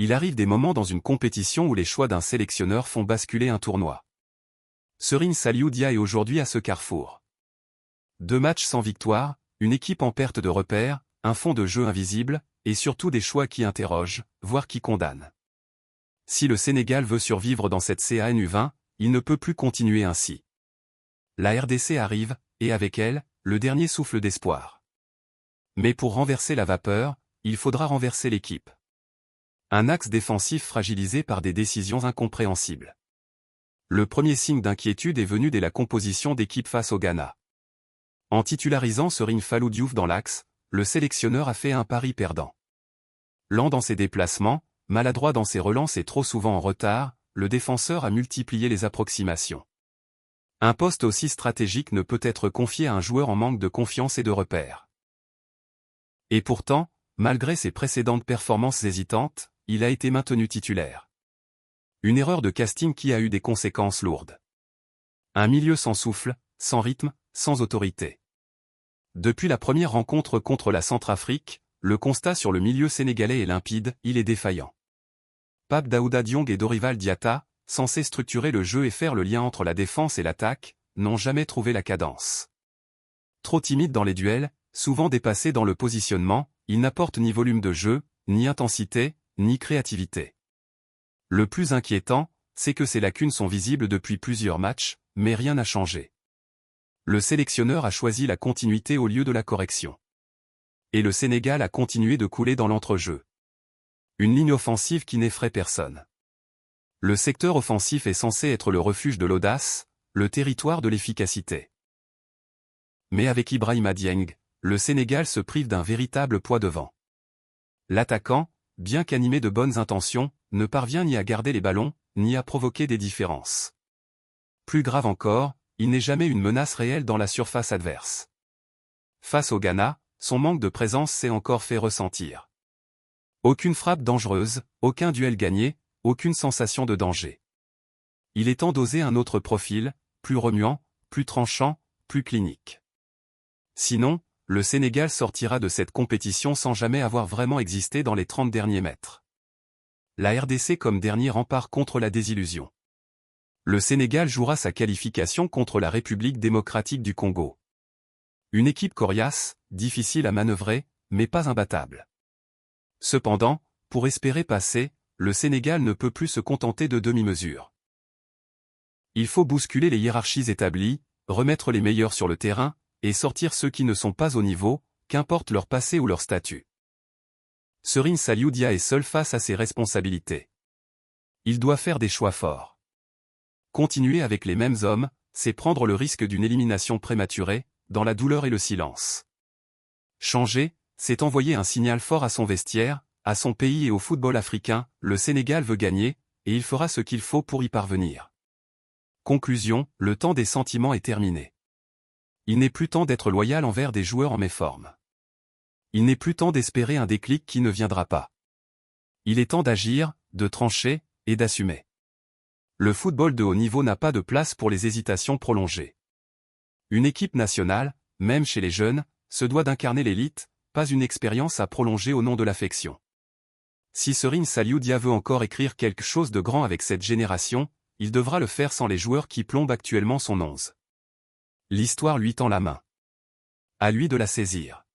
Il arrive des moments dans une compétition où les choix d'un sélectionneur font basculer un tournoi. Serigne Saliou Dia est aujourd'hui à ce carrefour. 2 matchs sans victoire, une équipe en perte de repères, un fond de jeu invisible, et surtout des choix qui interrogent, voire qui condamnent. Si le Sénégal veut survivre dans cette CAN U20, il ne peut plus continuer ainsi. La RDC arrive, et avec elle, le dernier souffle d'espoir. Mais pour renverser la vapeur, il faudra renverser l'équipe. Un axe défensif fragilisé par des décisions incompréhensibles. Le premier signe d'inquiétude est venu dès la composition d'équipe face au Ghana. En titularisant Serigne Fallou Diouf dans l'axe, le sélectionneur a fait un pari perdant. Lent dans ses déplacements, maladroit dans ses relances et trop souvent en retard, le défenseur a multiplié les approximations. Un poste aussi stratégique ne peut être confié à un joueur en manque de confiance et de repères. Et pourtant, malgré ses précédentes performances hésitantes, il a été maintenu titulaire. Une erreur de casting qui a eu des conséquences lourdes. Un milieu sans souffle, sans rythme, sans autorité. Depuis la première rencontre contre la Centrafrique, le constat sur le milieu sénégalais est limpide, il est défaillant. Pape Daouda Diong et Dorival Diatta, censés structurer le jeu et faire le lien entre la défense et l'attaque, n'ont jamais trouvé la cadence. Trop timides dans les duels, souvent dépassés dans le positionnement, ils n'apportent ni volume de jeu, ni intensité, ni créativité. Le plus inquiétant, c'est que ces lacunes sont visibles depuis plusieurs matchs, mais rien n'a changé. Le sélectionneur a choisi la continuité au lieu de la correction. Et le Sénégal a continué de couler dans l'entrejeu. Une ligne offensive qui n'effraie personne. Le secteur offensif est censé être le refuge de l'audace, le territoire de l'efficacité. Mais avec Ibrahima Dieng, le Sénégal se prive d'un véritable poids devant. L'attaquant, bien qu'animé de bonnes intentions, ne parvient ni à garder les ballons, ni à provoquer des différences. Plus grave encore, il n'est jamais une menace réelle dans la surface adverse. Face au Ghana, son manque de présence s'est encore fait ressentir. Aucune frappe dangereuse, aucun duel gagné, aucune sensation de danger. Il est temps d'oser un autre profil, plus remuant, plus tranchant, plus clinique. Sinon, le Sénégal sortira de cette compétition sans jamais avoir vraiment existé dans les 30 derniers mètres. La RDC comme dernier rempart contre la désillusion. Le Sénégal jouera sa qualification contre la République démocratique du Congo. Une équipe coriace, difficile à manœuvrer, mais pas imbattable. Cependant, pour espérer passer, le Sénégal ne peut plus se contenter de demi-mesures. Il faut bousculer les hiérarchies établies, remettre les meilleurs sur le terrain, et sortir ceux qui ne sont pas au niveau, qu'importe leur passé ou leur statut. Serigne Saliou Dia est seul face à ses responsabilités. Il doit faire des choix forts. Continuer avec les mêmes hommes, c'est prendre le risque d'une élimination prématurée, dans la douleur et le silence. Changer, c'est envoyer un signal fort à son vestiaire, à son pays et au football africain, le Sénégal veut gagner, et il fera ce qu'il faut pour y parvenir. Conclusion, le temps des sentiments est terminé. Il n'est plus temps d'être loyal envers des joueurs en méforme. Il n'est plus temps d'espérer un déclic qui ne viendra pas. Il est temps d'agir, de trancher, et d'assumer. Le football de haut niveau n'a pas de place pour les hésitations prolongées. Une équipe nationale, même chez les jeunes, se doit d'incarner l'élite, pas une expérience à prolonger au nom de l'affection. Si Serigne Saliou Dia veut encore écrire quelque chose de grand avec cette génération, il devra le faire sans les joueurs qui plombent actuellement son 11. L'histoire lui tend la main. À lui de la saisir.